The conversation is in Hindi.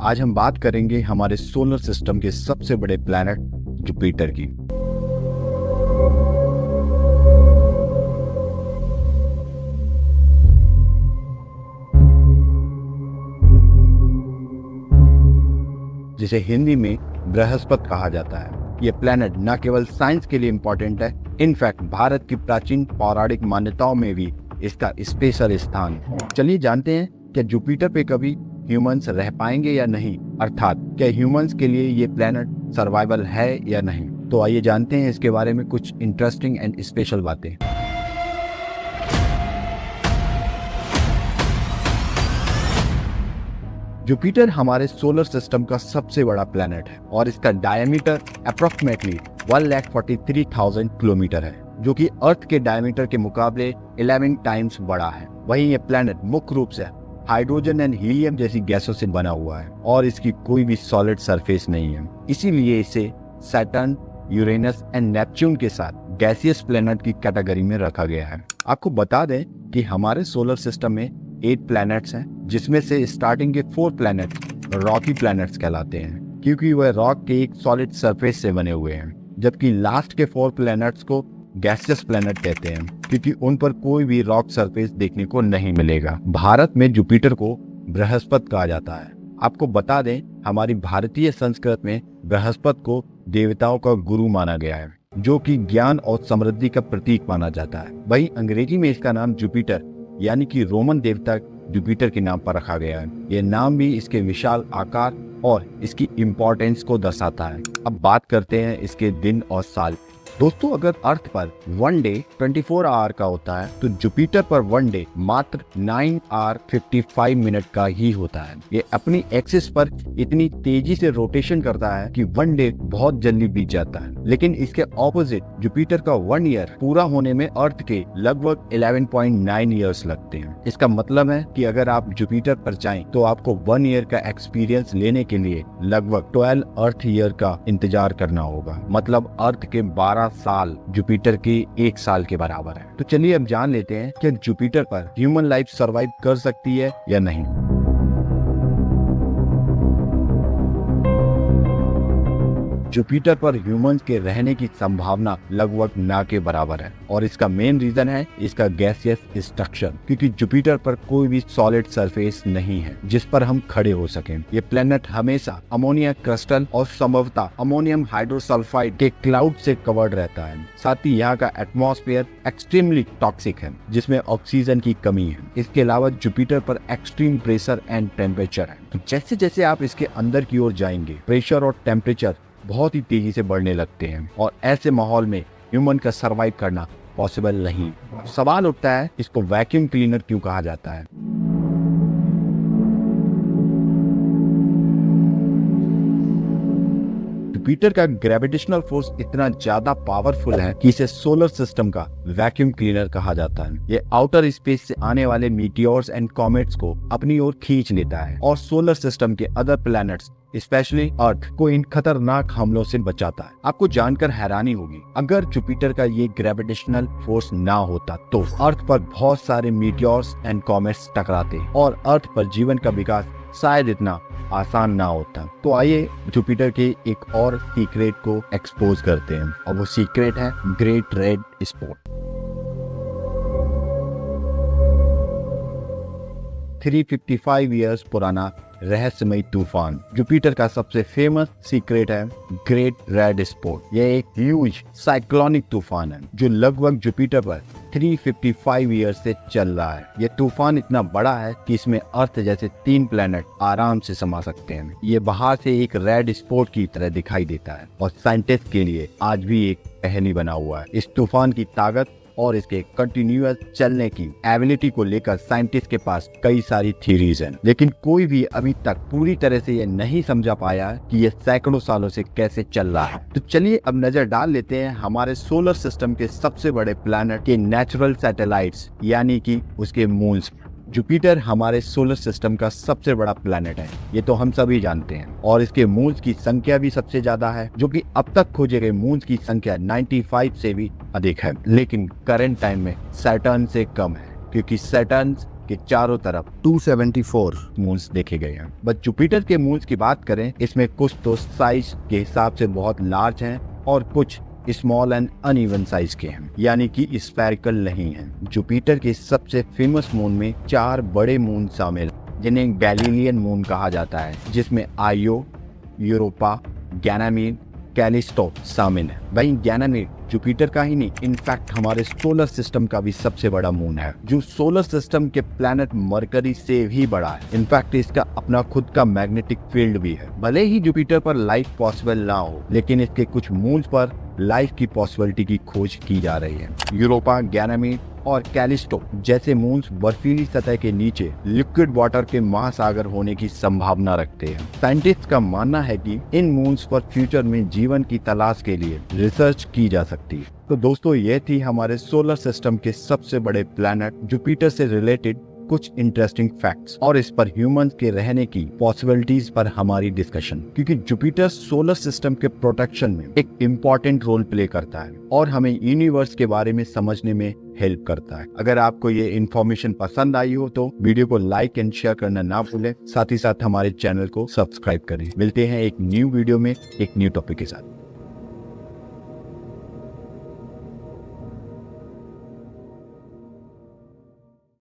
आज हम बात करेंगे हमारे सोलर सिस्टम के सबसे बड़े प्लैनेट जुपिटर की। जिसे हिंदी में बृहस्पति कहा जाता है। यह प्लैनेट न केवल साइंस के लिए इम्पोर्टेंट है, इनफैक्ट भारत की प्राचीन पौराणिक मान्यताओं में भी इसका स्पेशल स्थान है। चलिए जानते हैं क्या जुपिटर पे कभी ह्यूमंस रह पाएंगे या नहीं, अर्थात क्या ह्यूमंस के लिए ये प्लैनेट सर्वाइवल है या नहीं। तो आइए जानते हैं इसके बारे में कुछ इंटरेस्टिंग एंड स्पेशल बातें। जुपिटर हमारे सोलर सिस्टम का सबसे बड़ा प्लैनेट है और इसका डायमीटर अप्रोक्सीमेटली 1,43,000 किलोमीटर है, जो कि अर्थ के डायमीटर के मुकाबले 11 टाइम्स बड़ा है। वहीं यह प्लैनेट मुख्य रूप से हाइड्रोजन एंड हीलियम जैसी गैसों से बना हुआ है और इसकी कोई भी सॉलिड सरफेस नहीं है। इसीलिए इसे सैटर्न, यूरेनस एंड नेपच्यून के साथ गैसियस प्लैनेट की कैटेगरी में रखा गया है। आपको बता दें कि हमारे सोलर सिस्टम में 8 प्लैनेट्स हैं, जिसमें से स्टार्टिंग के 4 प्लैनेट्स रॉकी प्लैनेट्स कहलाते हैं, क्योंकि वह रॉक के एक सॉलिड सरफेस से बने हुए हैं, जबकि लास्ट के 4 प्लैनेट्स को गैसियस प्लैनेट कहते हैं, क्योंकि उन पर कोई भी रॉक सरफेस देखने को नहीं मिलेगा। भारत में जुपिटर को बृहस्पति कहा जाता है। आपको बता दें, हमारी भारतीय संस्कृति में बृहस्पति को देवताओं का गुरु माना गया है, जो कि ज्ञान और समृद्धि का प्रतीक माना जाता है। वहीं अंग्रेजी में इसका नाम जुपिटर यानी कि रोमन देवता जुपिटर के नाम पर रखा गया है। यह नाम भी इसके विशाल आकार और इसकी इम्पोर्टेंस को दर्शाता है। अब बात करते हैं इसके दिन और साल। दोस्तों, अगर अर्थ पर 1 डे 24 आवर का होता है, तो जुपिटर पर 1 डे मात्र 9 आवर 55 मिनट का ही होता है। ये अपनी एक्सिस पर इतनी तेजी से रोटेशन करता है कि 1 डे बहुत जल्दी बीत जाता है। लेकिन इसके ऑपोजिट जुपिटर का 1 ईयर पूरा होने में अर्थ के लगभग 11.9 ईयर्स लगते हैं। इसका मतलब है कि अगर आप जुपिटर पर जाएं, तो आपको 1 ईयर का एक्सपीरियंस लेने के लिए लगभग 12 अर्थ ईयर का इंतजार करना होगा। मतलब अर्थ के 12 साल जुपिटर के 1 साल के बराबर है। तो चलिए अब जान लेते हैं कि जुपिटर पर ह्यूमन लाइफ सरवाइव कर सकती है या नहीं। जुपिटर पर ह्यूमंस के रहने की संभावना लगभग ना के बराबर है और इसका मेन रीजन है इसका गैसियस स्ट्रक्चर, क्योंकि जुपिटर पर कोई भी सॉलिड सरफेस नहीं है जिस पर हम खड़े हो सकें। ये प्लेनेट हमेशा अमोनिया क्रिस्टल और संभवतः अमोनियम हाइड्रोसल्फाइड के क्लाउड से कवर्ड रहता है। साथ ही यहाँ का एटमॉस्फेयर एक्सट्रीमली टॉक्सिक है, जिसमें ऑक्सीजन की कमी है। इसके अलावा जुपिटर पर एक्सट्रीम प्रेशर एंड टेम्परेचर है। तो जैसे जैसे आप इसके अंदर की ओर जाएंगे, प्रेशर और टेम्परेचर बहुत ही तेजी से बढ़ने लगते हैं और ऐसे माहौल में ह्यूमन का सरवाइव करना पॉसिबल नहीं। सवाल उठता है, इसको वैक्यूम क्लीनर क्यों कहा जाता है? जुपिटर का ग्रेविटेशनल फोर्स इतना ज्यादा पावरफुल है कि इसे सोलर सिस्टम का वैक्यूम क्लीनर कहा जाता है। ये आउटर स्पेस से आने वाले मीटियोर्स एंड कॉमेट्स को अपनी ओर खींच लेता है और सोलर सिस्टम के अदर प्लैनेट्स स्पेशली अर्थ को इन खतरनाक हमलों से बचाता है। आपको जानकर हैरानी होगी, अगर जुपिटर का ये ग्रेविटेशनल फोर्स ना होता तो अर्थ पर बहुत सारे मीटियोर्स एंड कॉमेट्स टकराते और अर्थ पर जीवन का विकास शायद इतना आसान ना होता। तो आइए जुपिटर के एक और सीक्रेट को एक्सपोज करते हैं और वो सीक्रेट है ग्रेट रेड स्पॉट। 355 इयर्स पुराना रहस्यमय तूफान जुपिटर का सबसे फेमस सीक्रेट है ग्रेट रेड स्पॉट। यह एक ह्यूज साइक्लोनिक तूफान है जो लगभग जुपिटर पर 355 ईयर से चल रहा है। यह तूफान इतना बड़ा है कि इसमें अर्थ जैसे 3 प्लैनेट आराम से समा सकते हैं। ये बाहर से एक रेड स्पॉट की तरह दिखाई देता है और साइंटिस्ट के लिए आज भी एक कहानी बना हुआ है। इस तूफान की ताकत और इसके कंटिन्यूअस चलने की एबिलिटी को लेकर साइंटिस्ट के पास कई सारी थ्योरीज हैं, लेकिन कोई भी अभी तक पूरी तरह से ये नहीं समझा पाया कि ये सैकड़ों सालों से कैसे चल रहा है। तो चलिए अब नजर डाल लेते हैं हमारे सोलर सिस्टम के सबसे बड़े प्लैनेट के नेचुरल सैटेलाइट्स यानी कि उसके मून्स। जुपिटर हमारे सोलर सिस्टम का सबसे बड़ा प्लैनेट है, ये तो हम सभी जानते हैं, और इसके मून्स की संख्या भी सबसे ज्यादा है, जो कि अब तक खोजे गए मून्स की संख्या 95 से भी अधिक है। लेकिन करंट टाइम में सैटर्न से कम है, क्योंकि सैटर्न के चारों तरफ 274 मून्स देखे गए हैं। बट जुपिटर के मून्स की बात करें, इसमें कुछ तो साइज के हिसाब से बहुत लार्ज हैं और कुछ स्मॉल एंड अनइवन साइज के हैं, यानी कि स्फेरिकल नहीं हैं। जुपिटर के सबसे फेमस मून में 4 बड़े मून शामिल, जिन्हें गैलीलियन मून कहा जाता है, जिसमें आइयो, यूरोपा, गैनामीड, कैलिस्टो शामिल है। वहीं गैनामीड जुपिटर का ही नहीं, इनफैक्ट हमारे सोलर सिस्टम का भी सबसे बड़ा मून है, जो सोलर सिस्टम के प्लैनेट मरकरी से भी बड़ा है। इनफैक्ट इसका अपना खुद का मैग्नेटिक फील्ड भी है। भले ही जुपिटर पर लाइफ पॉसिबल ना हो, लेकिन इसके कुछ मून्स पर लाइफ की पॉसिबिलिटी की खोज की जा रही है। यूरोपा, गैनामीड और कैलिस्टो जैसे मून्स बर्फीली सतह के नीचे लिक्विड वाटर के महासागर होने की संभावना रखते हैं। साइंटिस्ट का मानना है कि इन मून्स पर फ्यूचर में जीवन की तलाश के लिए रिसर्च की जा सकती है। तो दोस्तों, ये थी हमारे सोलर सिस्टम के सबसे बड़े प्लैनेट जुपिटर से रिलेटेड कुछ इंटरेस्टिंग फैक्ट्स और इस पर ह्यूमंस के रहने की पॉसिबिलिटीज पर हमारी डिस्कशन, क्योंकि जुपिटर सोलर सिस्टम के प्रोटेक्शन में एक इम्पॉर्टेंट रोल प्ले करता है और हमें यूनिवर्स के बारे में समझने में हेल्प करता है। अगर आपको ये इन्फॉर्मेशन पसंद आई हो तो वीडियो को लाइक एंड शेयर करना ना भूलें। साथ ही साथ हमारे चैनल को सब्सक्राइब करें। मिलते हैं एक न्यू वीडियो में एक न्यू टॉपिक के साथ।